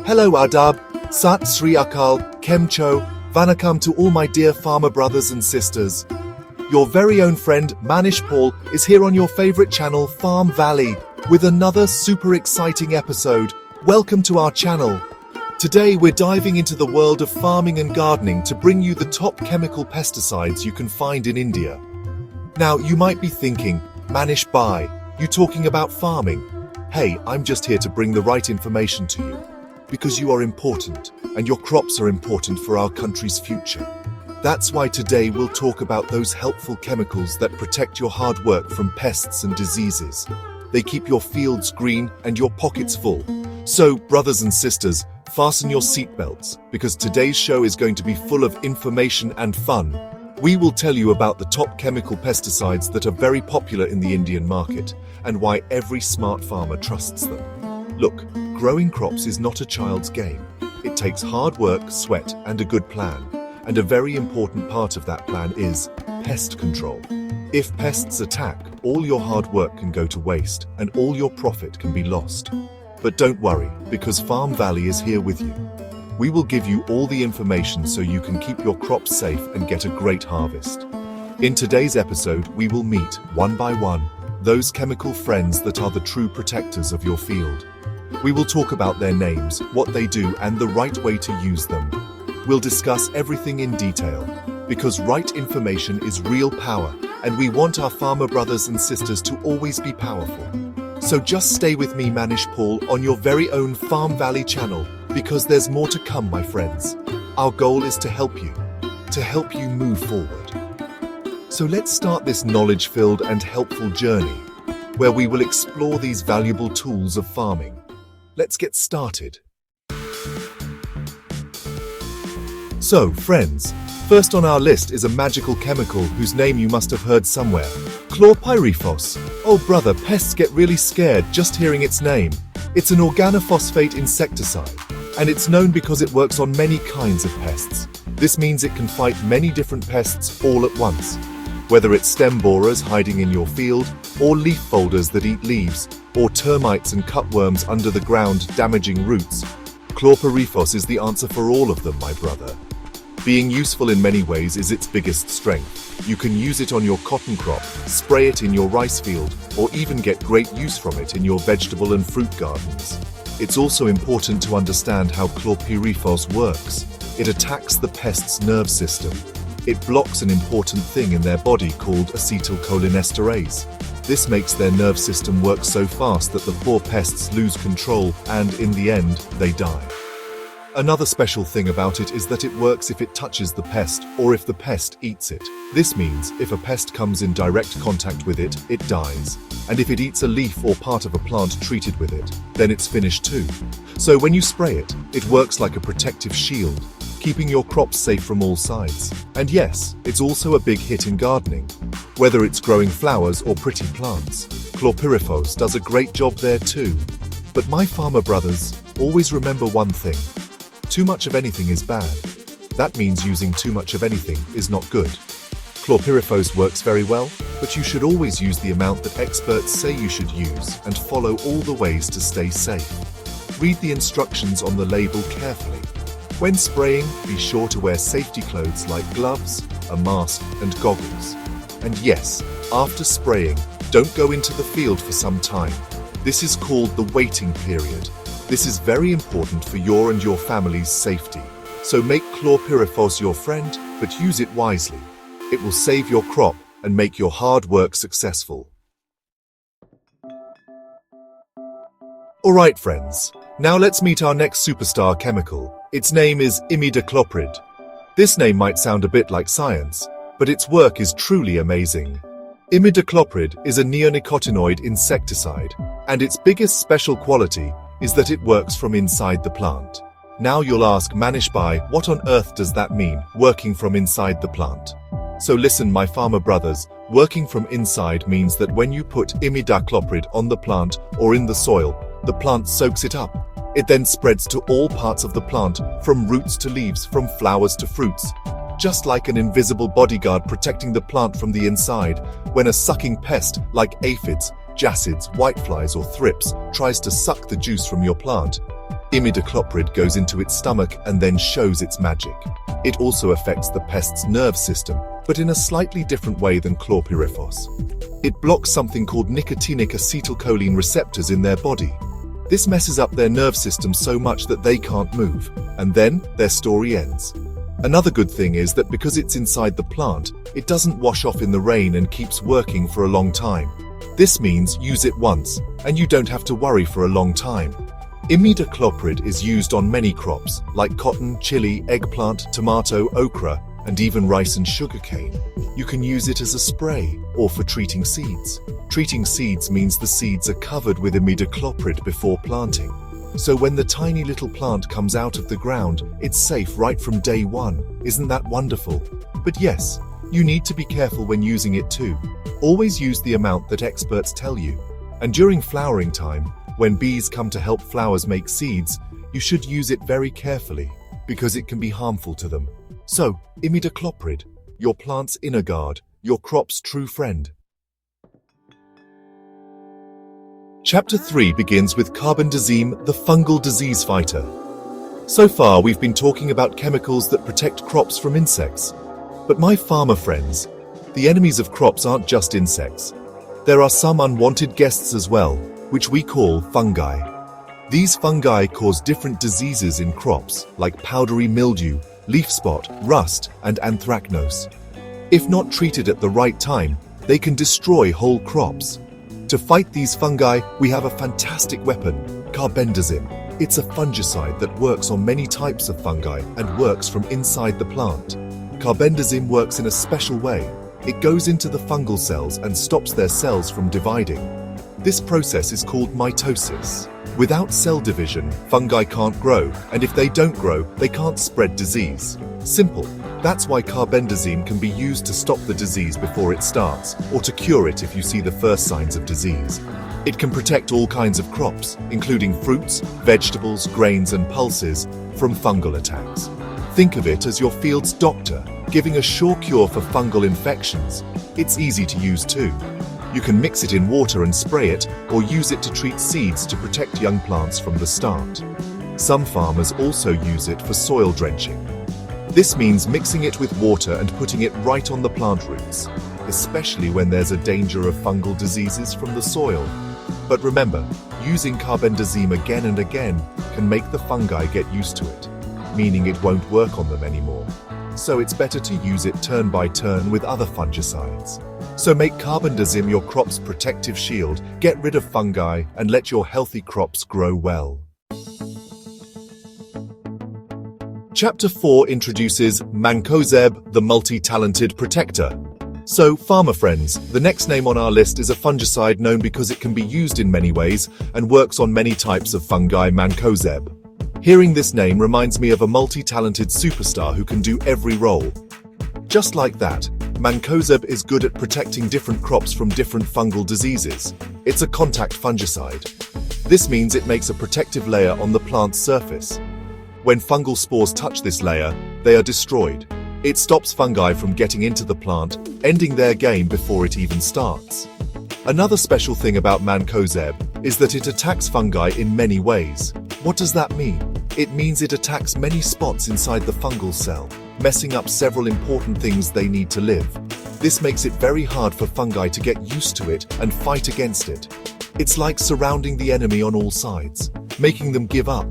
Hello Adab, Sat Sri Akal, Kemcho, Vanakam to all my dear farmer brothers and sisters. Your very own friend Manish Paul is here on your favorite channel Farm Valley with another super exciting episode. Welcome to our channel. Today we're diving into the world of farming and gardening to bring you the top chemical pesticides you can find in India. Now you might be thinking, Manish Bhai, you talking about farming? Hey, I'm just here to bring the right information to you. Because you are important, and your crops are important for our country's future. That's why today we'll talk about those helpful chemicals that protect your hard work from pests and diseases. They keep your fields green and your pockets full. So, brothers and sisters, fasten your seatbelts, because today's show is going to be full of information and fun. We will tell you about the top chemical pesticides that are very popular in the Indian market, and why every smart farmer trusts them. Look, growing crops is not a child's game. It takes hard work, sweat, and a good plan. And a very important part of that plan is pest control. If pests attack, all your hard work can go to waste, and all your profit can be lost. But don't worry, because Farm Valley is here with you. We will give you all the information so you can keep your crops safe and get a great harvest. In today's episode, we will meet, one by one, those chemical friends that are the true protectors of your field. We will talk about their names, what they do, and the right way to use them. We'll discuss everything in detail, because right information is real power, and we want our farmer brothers and sisters to always be powerful. So just stay with me, Manish Paul, on your very own Farm Valley channel, because there's more to come, my friends. Our goal is to help you move forward. So let's start this knowledge-filled and helpful journey, where we will explore these valuable tools of farming. Let's get started. So, friends, first on our list is a magical chemical whose name you must have heard somewhere. Chlorpyrifos. Oh brother, pests get really scared just hearing its name. It's an organophosphate insecticide, and it's known because it works on many kinds of pests. This means it can fight many different pests all at once. Whether it's stem borers hiding in your field, or leaf folders that eat leaves, or termites and cutworms under the ground damaging roots, Chlorpyrifos is the answer for all of them, my brother. Being useful in many ways is its biggest strength. You can use it on your cotton crop, spray it in your rice field, or even get great use from it in your vegetable and fruit gardens. It's also important to understand how Chlorpyrifos works. It attacks the pest's nerve system. It blocks an important thing in their body called acetylcholinesterase. This makes their nerve system work so fast that the poor pests lose control and, in the end, they die. Another special thing about it is that it works if it touches the pest or if the pest eats it. This means if a pest comes in direct contact with it, it dies. And if it eats a leaf or part of a plant treated with it, then it's finished too. So when you spray it, it works like a protective shield, keeping your crops safe from all sides. And yes, it's also a big hit in gardening. Whether it's growing flowers or pretty plants, Chlorpyrifos does a great job there too. But my farmer brothers, always remember one thing. Too much of anything is bad. That means using too much of anything is not good. Chlorpyrifos works very well, but you should always use the amount that experts say you should use and follow all the ways to stay safe. Read the instructions on the label carefully. When spraying, be sure to wear safety clothes like gloves, a mask, and goggles. And yes, after spraying, don't go into the field for some time. This is called the waiting period. This is very important for your and your family's safety. So make Chlorpyrifos your friend, but use it wisely. It will save your crop and make your hard work successful. Alright friends, now let's meet our next superstar chemical. Its name is imidacloprid. This name might sound a bit like science, but its work is truly amazing. Imidacloprid is a neonicotinoid insecticide, and its biggest special quality is that it works from inside the plant. Now you'll ask, Manish Bhai, what on earth does that mean, working from inside the plant? So listen, my farmer brothers, working from inside means that when you put imidacloprid on the plant or in the soil, the plant soaks it up. It then spreads to all parts of the plant, from roots to leaves, from flowers to fruits. Just like an invisible bodyguard protecting the plant from the inside, when a sucking pest like aphids, jassids, whiteflies or thrips tries to suck the juice from your plant, Imidacloprid goes into its stomach and then shows its magic. It also affects the pest's nerve system, but in a slightly different way than chlorpyrifos. It blocks something called nicotinic acetylcholine receptors in their body. This messes up their nerve system so much that they can't move, and then their story ends. Another good thing is that because it's inside the plant, it doesn't wash off in the rain and keeps working for a long time. This means use it once, and you don't have to worry for a long time. Imidacloprid is used on many crops, like cotton, chili, eggplant, tomato, okra, and even rice and sugarcane. You can use it as a spray, or for treating seeds. Treating seeds means the seeds are covered with imidacloprid before planting. So when the tiny little plant comes out of the ground, it's safe right from day one. Isn't that wonderful? But yes, you need to be careful when using it too. Always use the amount that experts tell you. And during flowering time, when bees come to help flowers make seeds, you should use it very carefully, because it can be harmful to them. So, imidacloprid, your plant's inner guard, your crop's true friend. Chapter 3 begins with carbendazim, the fungal disease fighter. So far, we've been talking about chemicals that protect crops from insects. But my farmer friends, the enemies of crops aren't just insects. There are some unwanted guests as well, which we call fungi. These fungi cause different diseases in crops, like powdery mildew, leaf spot, rust, and anthracnose. If not treated at the right time, they can destroy whole crops. To fight these fungi, we have a fantastic weapon, carbendazim. It's a fungicide that works on many types of fungi and works from inside the plant. Carbendazim works in a special way. It goes into the fungal cells and stops their cells from dividing. This process is called mitosis. Without cell division, fungi can't grow, and if they don't grow, they can't spread disease. Simple. That's why carbendazim can be used to stop the disease before it starts, or to cure it if you see the first signs of disease. It can protect all kinds of crops, including fruits, vegetables, grains, and pulses, from fungal attacks. Think of it as your field's doctor, giving a sure cure for fungal infections. It's easy to use too. You can mix it in water and spray it, or use it to treat seeds to protect young plants from the start. Some farmers also use it for soil drenching. This means mixing it with water and putting it right on the plant roots, especially when there's a danger of fungal diseases from the soil. But remember, using carbendazim again and again can make the fungi get used to it, meaning it won't work on them anymore. So it's better to use it turn by turn with other fungicides. So make carbendazim your crop's protective shield, get rid of fungi, and let your healthy crops grow well. Chapter 4 introduces mancozeb, the multi-talented protector. So, farmer friends, the next name on our list is a fungicide known because it can be used in many ways and works on many types of fungi, mancozeb. Hearing this name reminds me of a multi-talented superstar who can do every role. Just like that, mancozeb is good at protecting different crops from different fungal diseases. It's a contact fungicide. This means it makes a protective layer on the plant's surface. When fungal spores touch this layer, they are destroyed. It stops fungi from getting into the plant, ending their game before it even starts. Another special thing about mancozeb is that it attacks fungi in many ways. What does that mean? It means it attacks many spots inside the fungal cell, messing up several important things they need to live. This makes it very hard for fungi to get used to it and fight against it. It's like surrounding the enemy on all sides, making them give up.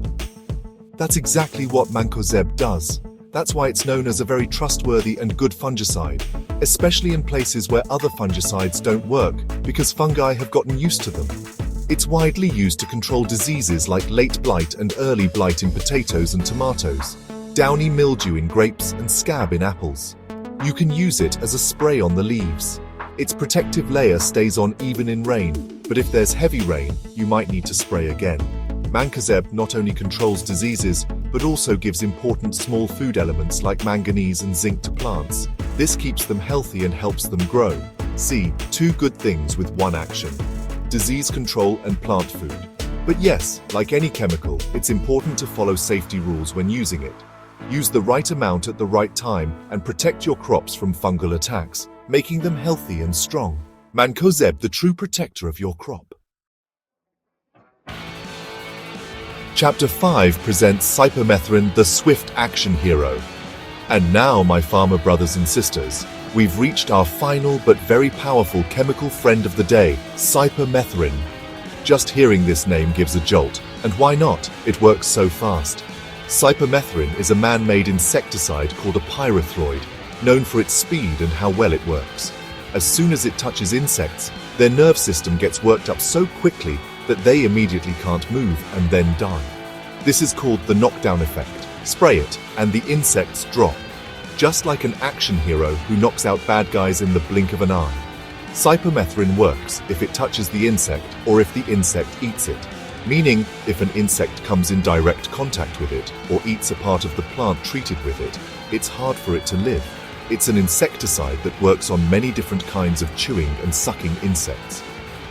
That's exactly what mancozeb does. That's why it's known as a very trustworthy and good fungicide, especially in places where other fungicides don't work, because fungi have gotten used to them. It's widely used to control diseases like late blight and early blight in potatoes and tomatoes, downy mildew in grapes and scab in apples. You can use it as a spray on the leaves. Its protective layer stays on even in rain, but if there's heavy rain, you might need to spray again. Mancozeb not only controls diseases, but also gives important small food elements like manganese and zinc to plants. This keeps them healthy and helps them grow. See, two good things with one action: disease control and plant food. But yes, like any chemical, it's important to follow safety rules when using it. Use the right amount at the right time and protect your crops from fungal attacks, making them healthy and strong. Mancozeb, the true protector of your crop. Chapter 5 presents cypermethrin, the swift action hero. And now, my farmer brothers and sisters, we've reached our final but very powerful chemical friend of the day, cypermethrin. Just hearing this name gives a jolt, and why not? It works so fast. Cypermethrin is a man-made insecticide called a pyrethroid, known for its speed and how well it works. As soon as it touches insects, their nerve system gets worked up so quickly that they immediately can't move and then die. This is called the knockdown effect. Spray it, and the insects drop. Just like an action hero who knocks out bad guys in the blink of an eye. Cypermethrin works if it touches the insect or if the insect eats it. Meaning, if an insect comes in direct contact with it or eats a part of the plant treated with it, it's hard for it to live. It's an insecticide that works on many different kinds of chewing and sucking insects.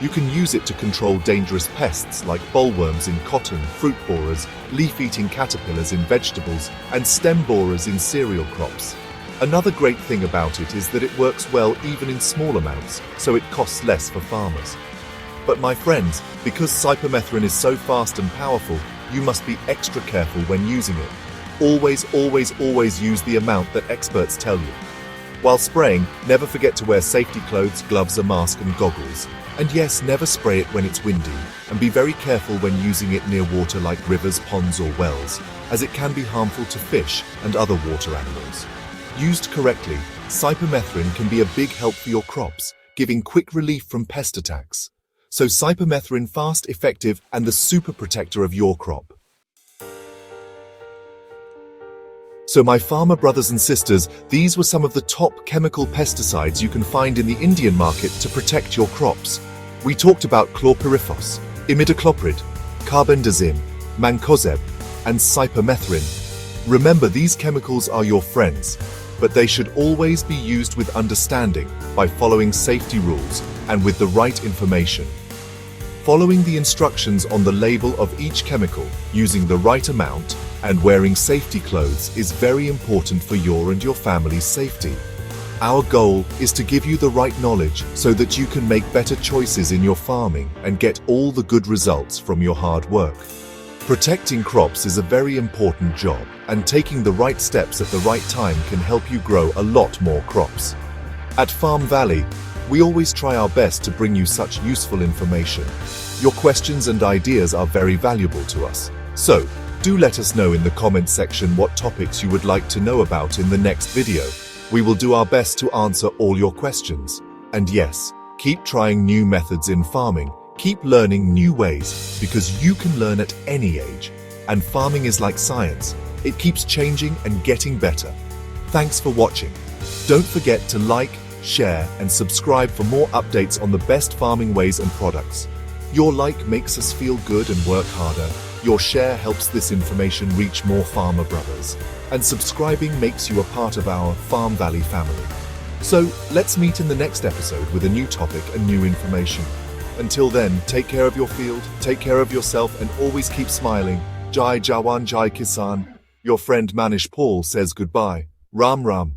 You can use it to control dangerous pests like bollworms in cotton, fruit borers, leaf-eating caterpillars in vegetables, and stem borers in cereal crops. Another great thing about it is that it works well even in small amounts, so it costs less for farmers. But my friends, because cypermethrin is so fast and powerful, you must be extra careful when using it. Always, always, always use the amount that experts tell you. While spraying, never forget to wear safety clothes, gloves, a mask, and goggles. And yes, never spray it when it's windy, and be very careful when using it near water like rivers, ponds, or wells, as it can be harmful to fish and other water animals. Used correctly, cypermethrin can be a big help for your crops, giving quick relief from pest attacks. So cypermethrin, fast, effective, and the super protector of your crop. So my farmer brothers and sisters, these were some of the top chemical pesticides you can find in the Indian market to protect your crops. We talked about chlorpyrifos, imidacloprid, carbendazim, mancozeb, and cypermethrin. Remember, these chemicals are your friends, but they should always be used with understanding by following safety rules and with the right information. Following the instructions on the label of each chemical, using the right amount, and wearing safety clothes is very important for your and your family's safety. Our goal is to give you the right knowledge so that you can make better choices in your farming and get all the good results from your hard work. Protecting crops is a very important job, and taking the right steps at the right time can help you grow a lot more crops. At Farm Valley, we always try our best to bring you such useful information. Your questions and ideas are very valuable to us. So, do let us know in the comment section what topics you would like to know about in the next video. We will do our best to answer all your questions. And yes, keep trying new methods in farming. Keep learning new ways, because you can learn at any age. And farming is like science. It keeps changing and getting better. Thanks for watching. Don't forget to like, share, and subscribe for more updates on the best farming ways and products. Your like makes us feel good and work harder. Your share helps this information reach more farmer brothers. And subscribing makes you a part of our Farm Valley family. So, let's meet in the next episode with a new topic and new information. Until then, take care of your field, take care of yourself, and always keep smiling. Jai Jawan Jai Kisan. Your friend Manish Paul says goodbye. Ram Ram.